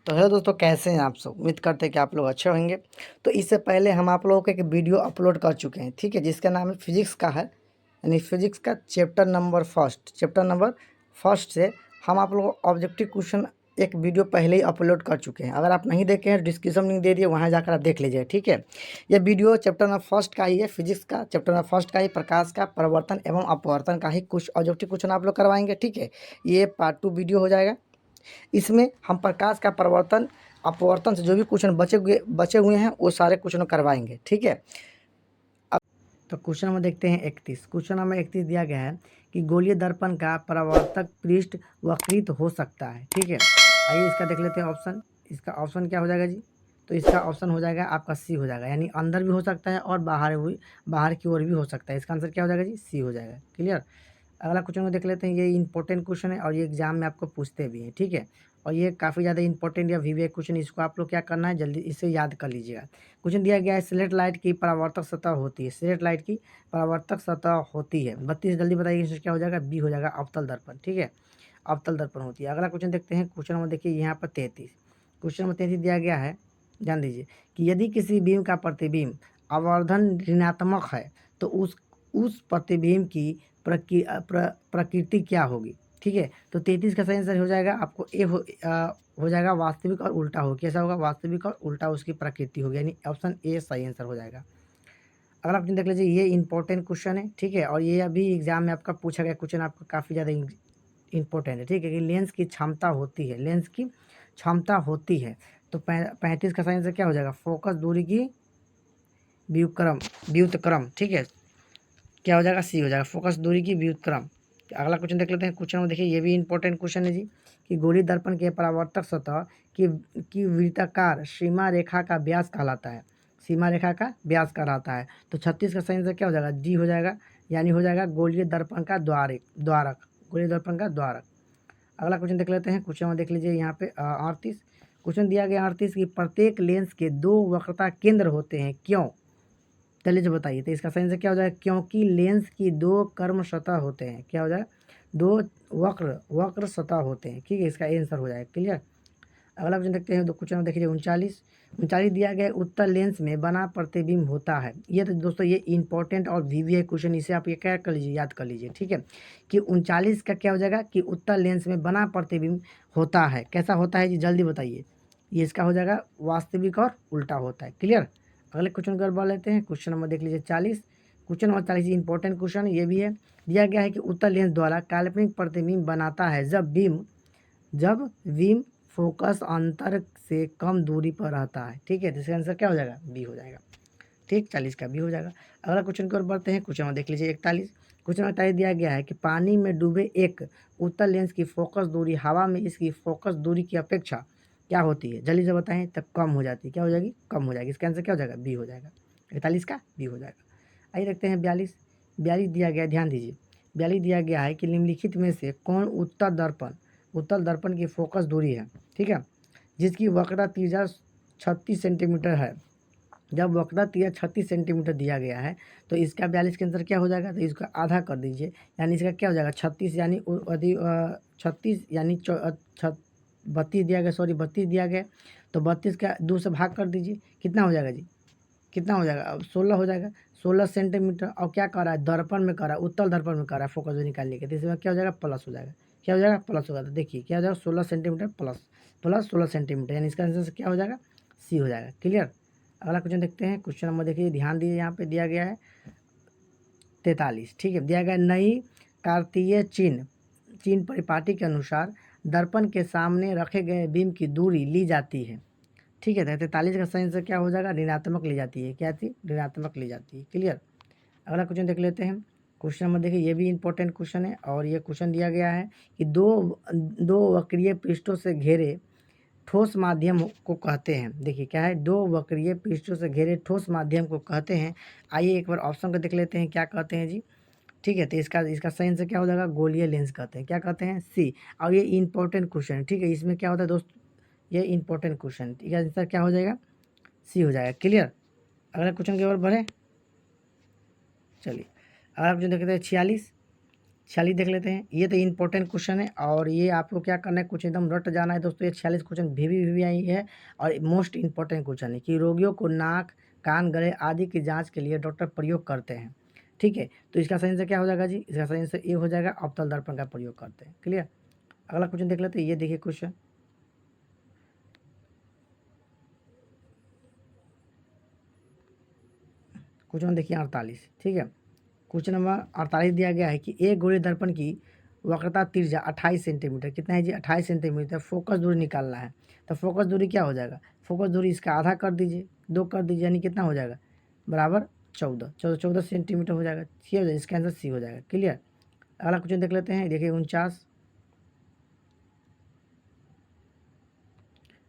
तो हेलो दोस्तों, कैसे हैं आप सब। उम्मीद करते हैं कि आप लोग अच्छे होंगे। तो इससे पहले हम आप लोगों को एक वीडियो अपलोड कर चुके हैं, ठीक है, जिसका नाम है फिजिक्स का है, यानी फिजिक्स का चैप्टर नंबर फर्स्ट से हम आप लोगों को ऑब्जेक्टिव क्वेश्चन एक वीडियो पहले ही अपलोड कर चुके हैं। अगर आप नहीं देखे हैं, डिस्क्रिप्शन लिंक दे दिए, वहाँ जाकर आप देख लीजिए, ठीक है। ये वीडियो चैप्टर नंबर फर्स्ट का ही है, फिजिक्स का चैप्टर नंबर फर्स्ट का ही, प्रकाश का परिवर्तन एवं अपवर्तन का ही कुछ ऑब्जेक्टिव क्वेश्चन आप लोग करवाएंगे, ठीक है। ये पार्ट 2 वीडियो हो जाएगा। इसमें हम प्रकाश का परिवर्तन अपवर्तन से जो भी क्वेश्चन बचे हुए हैं वो सारे क्वेश्चन करवाएंगे, ठीक है। अब तो क्वेश्चन नंबर देखते हैं 31। क्वेश्चन नंबर 31 दिया गया है कि गोलीय दर्पण का परावर्तक पृष्ठ वक्रित हो सकता है, ठीक है। आइए इसका देख लेते हैं ऑप्शन। इसका ऑप्शन क्या हो जाएगा जी? तो इसका ऑप्शन हो जाएगा आपका सी हो जाएगा, यानी अंदर भी हो सकता है और बाहर की ओर भी हो सकता है। इसका आंसर क्या हो जाएगा जी? सी हो जाएगा। क्लियर। अगला क्वेश्चन को देख लेते हैं। ये इंपॉर्टेंट क्वेश्चन है और ये एग्जाम में आपको पूछते भी हैं, ठीक है। और ये काफ़ी ज़्यादा इंपॉर्टेंट या वीवीआई क्वेश्चन, इसको आप लोग क्या करना है, जल्दी इसे याद कर लीजिएगा। क्वेश्चन दिया गया है, सिलेट लाइट की परावर्तक सतह होती है। सिलेट लाइट की परावर्तक सतह होती है 32। जल्दी बताइए इसमें क्या हो जाएगा? बी हो जाएगा, अवतल दर्पण, ठीक है। अवतल दर्पण होती है। अगला क्वेश्चन देखते हैं। क्वेश्चन नंबर देखिए यहाँ पर 33। क्वेश्चन नंबर 33 दिया गया है, ध्यान दीजिए कि यदि किसी बीम का प्रतिबिंब आवर्धन ऋणात्मक है तो उस प्रतिबिंब की प्रकृति क्या होगी, ठीक है। तो 33 का सही आंसर हो जाएगा आपको ए हो जाएगा वास्तविक और उल्टा हो। कैसा होगा? वास्तविक और उल्टा उसकी प्रकृति होगी, यानी ऑप्शन ए सही आंसर हो जाएगा। अगला क्वेश्चन देख लीजिए। ये इंपॉर्टेंट क्वेश्चन है, ठीक है, और ये अभी एग्जाम में आपका पूछा गया क्वेश्चन, आपका काफ़ी ज़्यादा इंपॉर्टेंट है, ठीक है, कि लेंस की क्षमता होती है, लेंस की क्षमता होती है। तो 35 का सही आंसर क्या हो जाएगा? फोकस दूरी की व्युत्क्रम, ठीक है। क्या हो जाएगा? सी हो जाएगा, फोकस दूरी की व्युत्क्रम। अगला क्वेश्चन देख लेते हैं। क्वेश्चन में देखिए, ये भी इंपॉर्टेंट क्वेश्चन है जी, कि गोलीय दर्पण के परावर्तक सतह की वृत्ताकार सीमा रेखा का व्यास कहलाता है। सीमा रेखा का व्यास कहलाता है। तो 36 का सही आंसर क्या हो जाएगा? डी हो जाएगा, यानी हो जाएगा गोलीय दर्पण का द्वारक, गोलीय दर्पण का द्वारक। अगला क्वेश्चन देख लेते हैं। क्वेश्चन में देख लीजिए यहाँ पे 38। क्वेश्चन दिया गया 38 की प्रत्येक लेंस के 2 वक्रता केंद्र होते हैं, क्यों? चलिए जो बताइए। तो इसका सही आंसर क्या हो जाएगा? क्योंकि लेंस की 2 कर्म सतह होते हैं। क्या हो जाएगा? 2 वक्र सतह होते हैं, ठीक है। इसका आंसर हो जाएगा। क्लियर। अगला क्वेश्चन देखते हैं। क्वेश्चन में देखिए 39 दिया गया है, उत्तल लेंस में बना प्रतिबिंब होता है। ये तो दोस्तों ये इंपॉर्टेंट और वीवीआई क्वेश्चन, इसे आप ये क्या कर लीजिए, याद कर लीजिए, ठीक है। कि 39 का क्या हो जाएगा? कि उत्तल लेंस में बना प्रतिबिंब होता है। कैसा होता है जी? जल्दी बताइए। ये इसका हो जाएगा वास्तविक और उल्टा होता है। क्लियर। अगले क्वेश्चन को बढ़ लेते हैं। क्वेश्चन नंबर देख लीजिए 40। क्वेश्चन नंबर 40 इंपॉर्टेंट क्वेश्चन ये भी है। दिया गया है कि उत्तल लेंस द्वारा काल्पनिक प्रतिबिंब बनाता है जब बीम फोकस अंतर से कम दूरी पर रहता है, ठीक है। तो इसका आंसर क्या हो जाएगा? बी हो जाएगा, ठीक। 40 का बी हो जाएगा। अगला क्वेश्चन की ओर बढ़ते हैं। क्वेश्चन में देख लीजिए 41। क्वेश्चन में 41 दिया गया है कि पानी में डूबे एक उत्तल लेंस की फोकस दूरी हवा में इसकी फोकस दूरी की अपेक्षा क्या होती है? जल्दी से बताएं। तब कम हो जाती है। क्या हो जाएगी? कम हो जाएगी। इसका आंसर क्या हो जाएगा? बी हो जाएगा। 41 का बी हो जाएगा। आइए देखते हैं 42। 42 दिया गया, ध्यान दीजिए। 42 दिया गया है कि निम्नलिखित में से कौन उत्तल दर्पण की फोकस दूरी है, ठीक है, जिसकी वक्रता त्रिज्या 36 सेंटीमीटर है। जब वक्रता त्रिज्या 36 सेंटीमीटर दिया गया है तो इसका 42 के आंसर क्या हो जाएगा? तो इसका आधा कर दीजिए, यानी इसका क्या हो जाएगा? 36 यानी 36 यानी 32 दिया गया, सॉरी 32 दिया गया। तो 32 का 2 से भाग कर दीजिए, कितना हो जाएगा जी? कितना हो जाएगा? अब 16 हो जाएगा, 16 सेंटीमीटर। और क्या कर रहा है? दर्पण में कर रहा है, उत्तल दर्पण में कर रहा है फोकस निकालने के। तो इसमें क्या हो जाएगा? प्लस हो जाएगा। क्या हो जाएगा? प्लस होगा। तो देखिए क्या हो जाएगा? 16 सेंटीमीटर प्लस 16 सेंटीमीटर, यानी इसका आंसर क्या हो जाएगा? सी हो जाएगा। क्लियर। अगला क्वेश्चन देखते हैं। क्वेश्चन नंबर देखिए, ध्यान दीजिए, यहाँ पे दिया गया है 43, ठीक है। दिया गया नई कार्तीय चिन्ह परिपाटी के अनुसार दर्पण के सामने रखे गए बीम की दूरी ली जाती है, ठीक है। 43 का सही आंसर क्या हो जाएगा? ऋणात्मक ली जाती है। क्या थी? ऋणात्मक ली जाती है। क्लियर। अगला क्वेश्चन देख लेते हैं। क्वेश्चन नंबर देखिए, ये भी इंपॉर्टेंट क्वेश्चन है और ये क्वेश्चन दिया गया है कि दो वक्रीय पृष्ठों से घिरे ठोस माध्यम को कहते हैं। देखिए क्या है? 2 वक्रीय पृष्ठों से घिरे ठोस माध्यम को कहते हैं। आइए एक बार ऑप्शन को देख लेते हैं, क्या कहते हैं जी, ठीक है। तो इसका सही आंसर क्या हो जाएगा? गोलीय लेंस कहते हैं। क्या कहते हैं? सी। और ये इंपॉर्टेंट क्वेश्चन है, ठीक है। इसमें क्या होता है दोस्त? ये इंपॉर्टेंट क्वेश्चन, ठीक है। आंसर क्या हो जाएगा? सी हो जाएगा। क्लियर। अगला क्वेश्चन की ओर बढ़े, चलिए। अगला क्वेश्चन देखते हैं 46। 46 देख लेते हैं। ये तो इंपॉर्टेंट क्वेश्चन है और ये आपको क्या करना है, कुछ एकदम रट जाना है दोस्तों। ये 46 क्वेश्चन भी आई है और मोस्ट इंपॉर्टेंट क्वेश्चन है कि रोगियों को नाक, कान, गले आदि की जांच के लिए डॉक्टर प्रयोग करते हैं। ठीक है, तो इसका सही आंसर क्या हो जाएगा जी? इसका सही आंसर ये हो जाएगा, अवतल दर्पण का प्रयोग करते हैं। क्लियर। अगला क्वेश्चन देख लेते हैं। ये देखिए क्वेश्चन, क्वेश्चन देखिए 48। ठीक है, क्वेश्चन नंबर 48 दिया गया है कि एक गोलीय दर्पण की वक्रता त्रिज्या 28 सेंटीमीटर, कितना है जी? 28 सेंटीमीटर। फोकस दूरी निकालना है, तो फोकस दूरी क्या हो जाएगा? फोकस दूरी इसका आधा कर दीजिए, 2 कर दीजिए, यानी कितना हो जाएगा? बराबर 14 सेंटीमीटर हो जाएगा। सी हो जाएगा, इसका आंसर सी हो जाएगा। क्लियर। अगला क्वेश्चन देख लेते हैं। देखिए 49।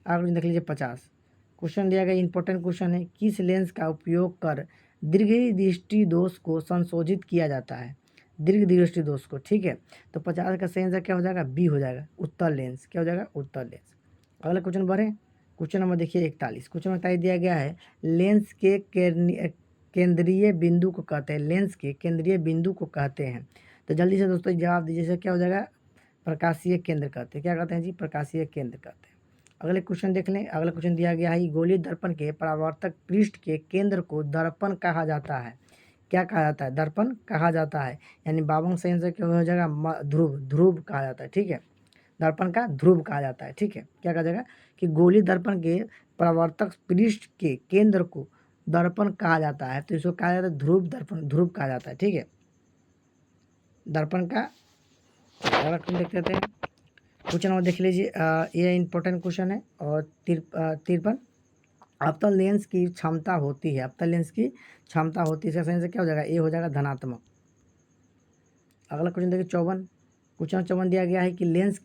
अगला क्वेश्चन देख लीजिए 50। क्वेश्चन दिया गया इंपॉर्टेंट क्वेश्चन है, किस लेंस का उपयोग कर दीर्घ दृष्टि दोष को संशोधित किया जाता है? दीर्घ दृष्टि दोष को। ठीक है, तो 50 का सही आंसर क्या हो जाएगा? बी हो जाएगा, उत्तर लेंस। क्या हो जाएगा? उत्तर लेंस। अगला क्वेश्चन बढ़े। क्वेश्चन नंबर देखिए 41। क्वेश्चन नंबर 41 दिया गया है, लेंस के केंद्रीय बिंदु को कहते हैं, लेंस के केंद्रीय बिंदु को कहते हैं। तो जल्दी से दोस्तों जवाब दीजिए, क्या हो जाएगा? प्रकाशीय केंद्र कहते हैं। क्या कहते हैं जी? प्रकाशीय केंद्र कहते हैं। अगले क्वेश्चन देख लें। अगला क्वेश्चन दिया गया है, गोलीय दर्पण के परावर्तक पृष्ठ के केंद्र को दर्पण कहा जाता है। क्या कहा जाता है? दर्पण कहा जाता है, यानी 52 सही आंसर क्या हो जाएगा? ध्रुव, ध्रुव कहा जाता है। ठीक है, दर्पण का ध्रुव कहा जाता है। ठीक है, क्या कहा जाएगा कि गोलीय दर्पण के परावर्तक पृष्ठ के केंद्र को दर्पण कहा जाता है, तो इसको कहा जाता है ध्रुव दर्पण, ध्रुव कहा जाता है। ठीक है, दर्पण का। अगला क्वेश्चन देख लेते हैं। क्वेश्चन नंबर देख लीजिए, ये इंपॉर्टेंट क्वेश्चन है। और 53, अवतल लेंस की क्षमता होती है, अवतल लेंस की क्षमता होती है, इसका सही आंसर क्या हो जाएगा? ए हो जाएगा, धनात्मक। अगला क्वेश्चन देखिए 54। क्वेश्चन 54 दिया गया है कि लेंस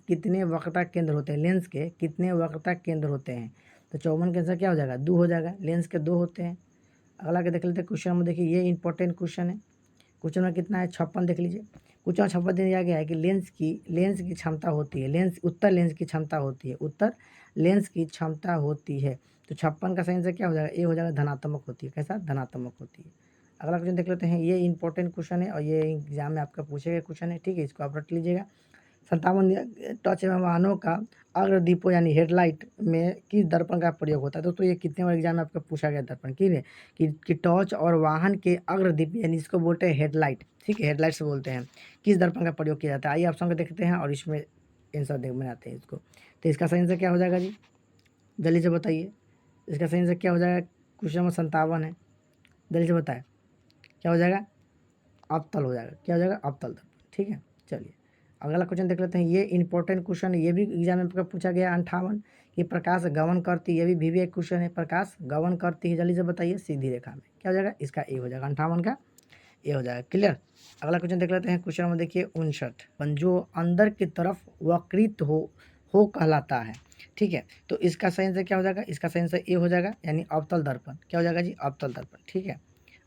कितने वक्रता केंद्र होते हैं? लेंस के कितने वक्रता केंद्र होते हैं? तो 54 का आंसर क्या हो जाएगा? 2 हो जाएगा, लेंस के 2 होते हैं। अगला के देख लेते हैं क्वेश्चन नंबर। देखिए ये इंपॉर्टेंट क्वेश्चन है। क्वेश्चन नंबर कितना है? 56 देख लीजिए। क्वेश्चन 56 दिया गया है कि लेंस की क्षमता होती है, लेंस उत्तर लेंस की क्षमता होती है, उत्तर लेंस की क्षमता होती है। तो 56 का सही आंसर क्या हो जाएगा? ए हो जाएगा, धनात्मक होती है। कैसा? धनात्मक होती है। अगला क्वेश्चन देख लेते हैं। ये इंपॉर्टेंट क्वेश्चन है और ये एग्जाम में आपका पूछे गए क्वेश्चन है। ठीक है, इसको आप रट लीजिएगा। 57 टच वाहनों का अग्रदीपों यानी हेडलाइट में किस दर्पण का प्रयोग होता है? दोस्तों ये कितने बार एग्जाम में आपका पूछा गया दर्पण की है कि टॉर्च और वाहन के अग्रदीप यानी इसको बोलते हैं हेडलाइट। ठीक है, हेडलाइट से बोलते हैं, किस दर्पण का प्रयोग किया जाता है? आइए ऑप्शन को देखते हैं और इसमें आंसर देख बनाते हैं इसको। तो इसका सही आंसर क्या हो जाएगा जी? जल्दी से बताइए, इसका सही आंसर क्या हो जाएगा? क्वेश्चन नंबर 57 है, जल्दी से बताएं क्या हो जाएगा? अवतल हो जाएगा। क्या हो जाएगा? अवतल दर्पण। ठीक है, चलिए अगला क्वेश्चन देख लेते हैं। ये इंपॉर्टेंट क्वेश्चन है, ये भी एग्जाम में पूछा गया 58 कि प्रकाश गमन करती, ये भी एक क्वेश्चन है, प्रकाश गमन करती है, जल्दी से बताइए, सीधी रेखा में। क्या हो जाएगा? इसका ए हो जाएगा, 58 का ए हो जाएगा। क्लियर। अगला क्वेश्चन देख लेते हैं। क्वेश्चन नंबर देखिए 59, जो अंदर की तरफ वक्रित हो कहलाता है। ठीक है, तो इसका सही आंसर क्या हो जाएगा? इसका सही आंसर ए हो जाएगा, यानी अवतल दर्पण। क्या हो जाएगा जी? अवतल दर्पण। ठीक है,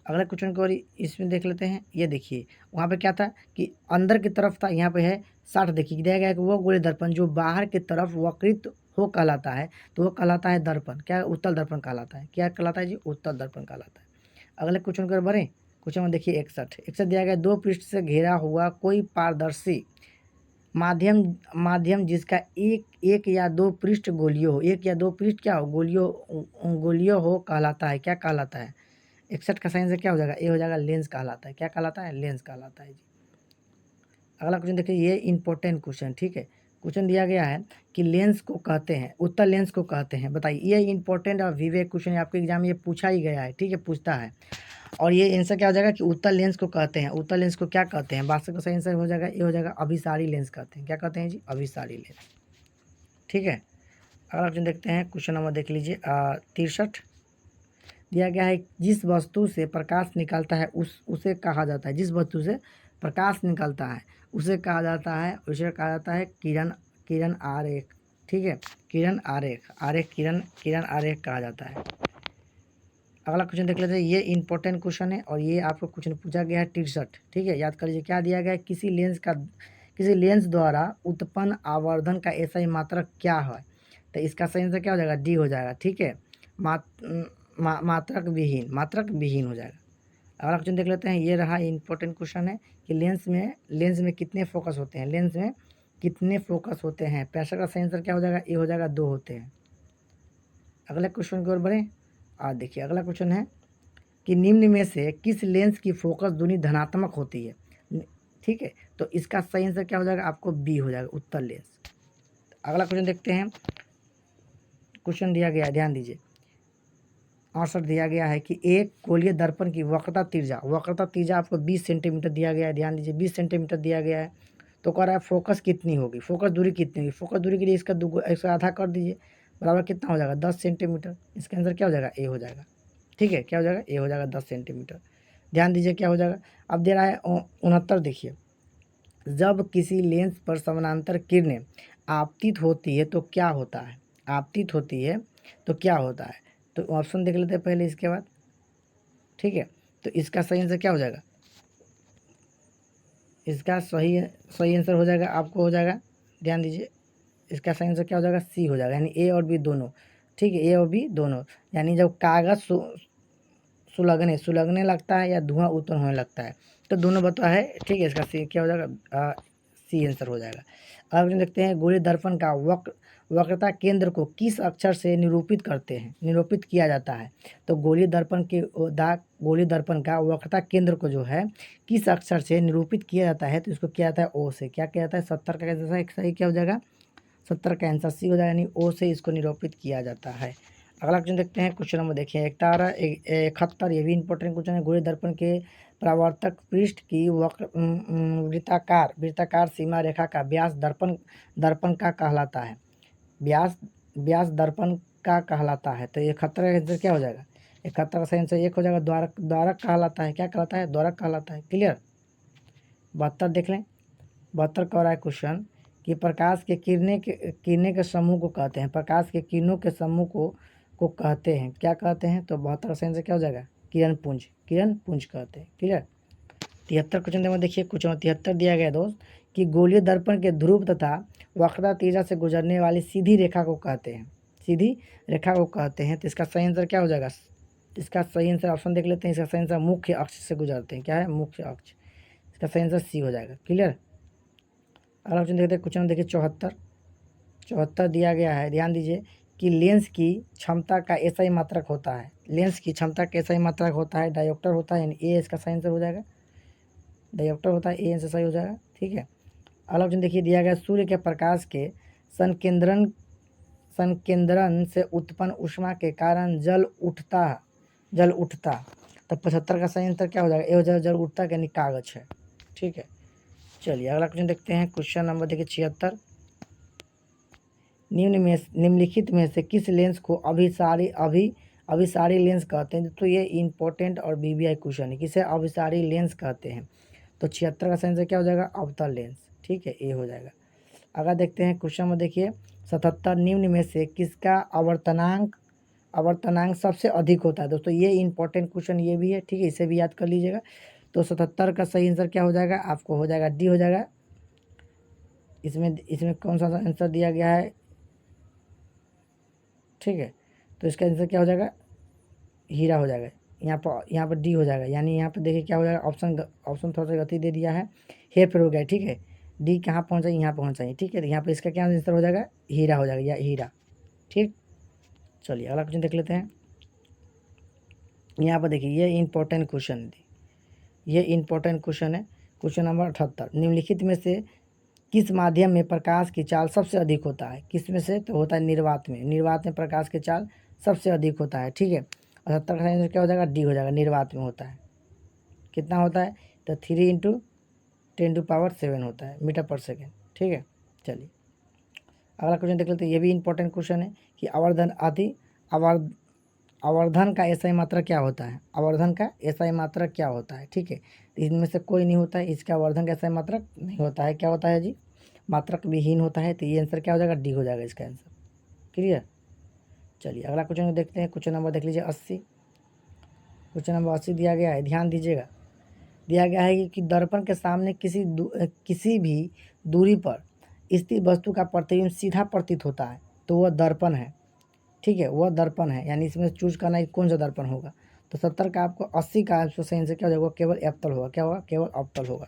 अगला क्वेश्चन को और इसमें देख लेते हैं। ये देखिए वहाँ पे क्या था कि अंदर की तरफ था, यहाँ पे है 60। देखिए दिया गया है कि वो गोलीय दर्पण जो बाहर की तरफ वक्रित हो कहलाता है, तो वो कहलाता है दर्पण। क्या? उत्तल दर्पण कहलाता है। क्या कहलाता है जी? उत्तल दर्पण कहलाता है। अगले क्वेश्चन को बढ़ें। क्वेश्चन में देखिए 61 दिया गया, 2 पृष्ठ से घेरा हुआ कोई पारदर्शी माध्यम माध्यम जिसका एक या दो पृष्ठ गोलीय हो, एक या दो पृष्ठ क्या हो? गोलीय हो कहलाता है। क्या कहलाता है? 61 का सही आंसर क्या हो जाएगा? ए हो जाएगा, लेंस कहलाता है। क्या कहलाता है? लेंस कहलाता है जी। अगला क्वेश्चन देखिए, ये इंपॉर्टेंट क्वेश्चन। ठीक है, क्वेश्चन दिया गया है कि लेंस को कहते हैं, उत्तर लेंस को कहते हैं, बताइए। ये इंपॉर्टेंट और विवेक क्वेश्चन है, आपके एग्जाम में ये पूछा ही गया है। ठीक है, पूछता है। और ये आंसर क्या हो जाएगा कि उत्तर लेंस को कहते हैं। उत्तर लेंस को क्या कहते हैं? वास्तव का सही आंसर हो जाएगा, ये हो जाएगा, अभिसारी लेंस कहते हैं। क्या कहते हैं जी? अभिसारी लेंस। ठीक है, अगला क्वेश्चन देखते हैं। क्वेश्चन नंबर देख लीजिए 63 दिया गया है, जिस वस्तु से प्रकाश निकलता है उसे कहा जाता है, जिस वस्तु से प्रकाश निकलता है उसे कहा जाता है, उसे कहा जाता है किरण, किरण आरेख। ठीक है, किरण आरेख, किरण आरेख कहा जाता है। अगला क्वेश्चन देख लेते हैं। ये इंपॉर्टेंट क्वेश्चन है और ये आपको क्वेश्चन पूछा गया है 63। ठीक है, याद कर लीजिए क्या दिया गया है, किसी लेंस द्वारा उत्पन्न आवर्धन का ऐसा ही मात्रक क्या है? तो इसका सही आंसर क्या हो जाएगा? डी हो जाएगा। ठीक है, मात्रक विहीन हो जाएगा। अगला क्वेश्चन देख लेते हैं। ये रहा इंपॉर्टेंट क्वेश्चन है कि लेंस में कितने फोकस होते हैं, लेंस में कितने फोकस होते हैं। 65 का सही आंसर क्या हो जाएगा, ए हो जाएगा, 2 होते हैं। अगले क्वेश्चन की ओर बढ़े। आज देखिए अगला क्वेश्चन है कि निम्न में से किस लेंस की फोकस दूरी धनात्मक होती है। ठीक है, तो इसका सही आंसर क्या हो जाएगा, आपको बी हो जाएगा, उत्तर लेंस। अगला क्वेश्चन देखते हैं। क्वेश्चन दिया गया है, ध्यान दीजिए। 68 दिया गया है कि एक गोलीय दर्पण की वक्रता त्रिज्या आपको 20 सेंटीमीटर दिया गया है। ध्यान दीजिए, 20 सेंटीमीटर दिया गया है। तो कह रहा है फोकस कितनी होगी, फोकस दूरी कितनी होगी। फोकस दूरी के लिए इसका आधा कर दीजिए, बराबर कितना हो जाएगा, 10 सेंटीमीटर। इसका आंसर क्या हो जाएगा, ए हो जाएगा। ठीक है, क्या हो जाएगा, ए हो जाएगा, 10 सेंटीमीटर। ध्यान दीजिए क्या हो जाएगा। अब दे रहा है 69, देखिए जब किसी लेंस पर समानांतर किरणें आपतित होती है तो क्या होता है, आपतित होती है तो क्या होता है। तो ऑप्शन देख लेते हैं पहले, इसके बाद। ठीक है, तो इसका सही आंसर क्या हो जाएगा, इसका सही आंसर हो जाएगा, आपको हो जाएगा, ध्यान दीजिए, इसका सही आंसर क्या हो जाएगा, सी हो जाएगा, यानी ए और बी दोनों। ठीक है, ए और बी दोनों, यानी जब कागज़ सुलगने लगता है या धुआं उत्पन्न होने लगता है, तो दोनों बता है। ठीक है, इसका सी क्या हो जाएगा, सी आंसर हो जाएगा। अब देखते हैं गोलीय दर्पण का वक्रता केंद्र को किस अक्षर से निरूपित किया जाता है। तो गोलीय दर्पण का वक्रता केंद्र को जो है किस अक्षर से निरूपित किया जाता है, तो इसको किया जाता है ओ से। क्या किया जाता है, 70 का आंसर सही क्या हो जाएगा, 70 का आंसर सी हो जाएगा, यानी ओ से इसको निरूपित किया जाता है। अगला क्वेश्चन देखते हैं। क्वेश्चन नंबर देखिए 71, ये भी इंपॉर्टेंट क्वेश्चन है। गोलीय दर्पण के परावर्तक पृष्ठ की वृत्ताकार सीमा रेखा का व्यास दर्पण का कहलाता है। व्यास दर्पण का कहलाता है। तो 71 का आंसर क्या हो जाएगा, 71 का सही आंसर एक हो जाएगा, द्वारक कहलाता है। क्या कहलाता है, द्वारक कहलाता है। क्लियर। 72 देख लें। 72 कह रहा है क्वेश्चन कि प्रकाश के किरणें के समूह को कहते हैं, प्रकाश के किरणों के समूह को कहते हैं, क्या कहते हैं। तो 72 का सही आंसर क्या हो जाएगा, किरण पुंज कहते हैं। क्लियर। 73 क्वेश्चन में देखिए, क्वेश्चन 73 दिया गया दोस्त कि गोलीय दर्पण के ध्रुव तथा वक्रता त्रिज्या से गुजरने वाली सीधी रेखा को कहते हैं। तो इसका सही आंसर क्या हो जाएगा, इसका सही आंसर ऑप्शन देख लेते हैं। इसका सही आंसर मुख्य अक्ष से गुजरते हैं। क्या है, मुख्य अक्ष। इसका सही आंसर सी हो जाएगा। क्लियर। अगला क्वेश्चन देखते हैं। क्वेश्चन देखिए 74 दिया गया है। ध्यान दीजिए कि लेंस की क्षमता का ऐसा ही मात्रक होता है, डायोप्टर होता है, यानी ए इसका सही आंसर हो जाएगा, डायोप्टर होता है, ए आंसर सही हो जाएगा। ठीक है। अगला क्वेश्चन देखिए दिया गया सूर्य के प्रकाश के संकेंद्रण से उत्पन्न ऊष्मा के कारण जल उठता। तो 75 का सही आंसर क्या हो जाएगा, ए हो जाएगा, जल उठता यानी कागज है। ठीक है, चलिए अगला क्वेश्चन देखते हैं। क्वेश्चन नंबर देखिए 76, निम्नलिखित में से किस लेंस को अभिसारी लेंस कहते हैं। तो ये इंपॉर्टेंट और बीबीआई क्वेश्चन है, किसे अभिसारी लेंस कहते हैं। तो 76 का सही आंसर क्या हो जाएगा, अवतल लेंस। ठीक है, ए हो जाएगा। अगर देखते हैं क्वेश्चन में देखिए 77, निम्न में से किसका आवर्तनांक सबसे अधिक होता है। दोस्तों ये इंपॉर्टेंट क्वेश्चन ये भी है। ठीक है, इसे भी याद कर लीजिएगा। तो 77 का सही आंसर क्या हो जाएगा, आपको हो जाएगा, डी हो जाएगा। इसमें कौन सा आंसर दिया गया है। ठीक है, तो इसका आंसर क्या हो जाएगा, हीरा हो जाएगा। यहाँ पर डी हो जाएगा, यानी यहाँ पर देखिए क्या हो जाएगा, ऑप्शन थोड़ा सा गति दे दिया है, हेर फेर हो गया। ठीक है, डी कहाँ पहुँचा, यहाँ पहुँचा। ठीक है, तो यहाँ पर इसका क्या आंसर हो जाएगा, हीरा हो जाएगा, या हीरा। ठीक, चलिए अगला क्वेश्चन देख लेते हैं। यहाँ पर देखिए ये इंपॉर्टेंट क्वेश्चन है। क्वेश्चन नंबर 78, निम्नलिखित में से किस माध्यम में प्रकाश की चाल सबसे अधिक होता है। किस में से, तो होता है निर्वात में प्रकाश की चाल सबसे अधिक होता है। ठीक है, 78 का आंसर क्या हो जाएगा, डी हो जाएगा, निर्वात में होता है। कितना होता है, तो 3 × 10⁻7 होता है मीटर पर सेकेंड। ठीक है, चलिए अगला क्वेश्चन देख लेते हैं। ये भी इंपॉर्टेंट क्वेश्चन है कि आवर्धन का एसआई मात्रक क्या होता है। ठीक है, तो इनमें से कोई नहीं होता है, इसका आवर्धन का एसआई मात्रक नहीं होता है। क्या होता है जी, मात्रक विहीन होता है। तो ये आंसर क्या हो जाएगा, डी हो जाएगा इसका आंसर। क्लियर। चलिए अगला क्वेश्चन देखते हैं। क्वेश्चन नंबर देख लीजिए 80। क्वेश्चन नंबर 80 दिया गया है, ध्यान दीजिएगा। दिया गया है कि दर्पण के सामने किसी भी दूरी पर स्थित वस्तु का प्रतिबिंब सीधा प्रतीत होता है, तो वह दर्पण है। ठीक है, वह दर्पण है, यानी इसमें चूज करना है कौन सा दर्पण होगा। तो 70 का आपको 80 का आपको सही आंसर क्या हो जाएगा, केवल एप्पल होगा। क्या होगा, केवल एप्पल होगा।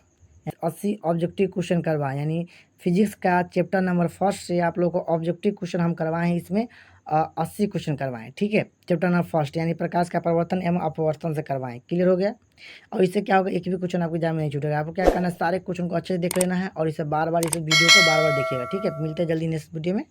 80 ऑब्जेक्टिव क्वेश्चन करवाएं, यानी फिजिक्स का चैप्टर नंबर 1 से आप लोगों को ऑब्जेक्टिव क्वेश्चन हम करवाएं, इसमें 80 क्वेश्चन करवाएं। ठीक है, चैप्टर नंबर 1 यानी प्रकाश का परिवर्तन एवं अपवर्तन से करवाएं। क्लियर हो गया। और इससे क्या होगा, एक भी क्वेश्चन आपको एग्जाम में नहीं छूटेगा। आपको क्या करना है, सारे क्वेश्चन को अच्छे से देख लेना है और इसे बार बार इस वीडियो को बार बार देखिएगा। ठीक है, मिलते हैं जल्दी नेक्स्ट वीडियो में।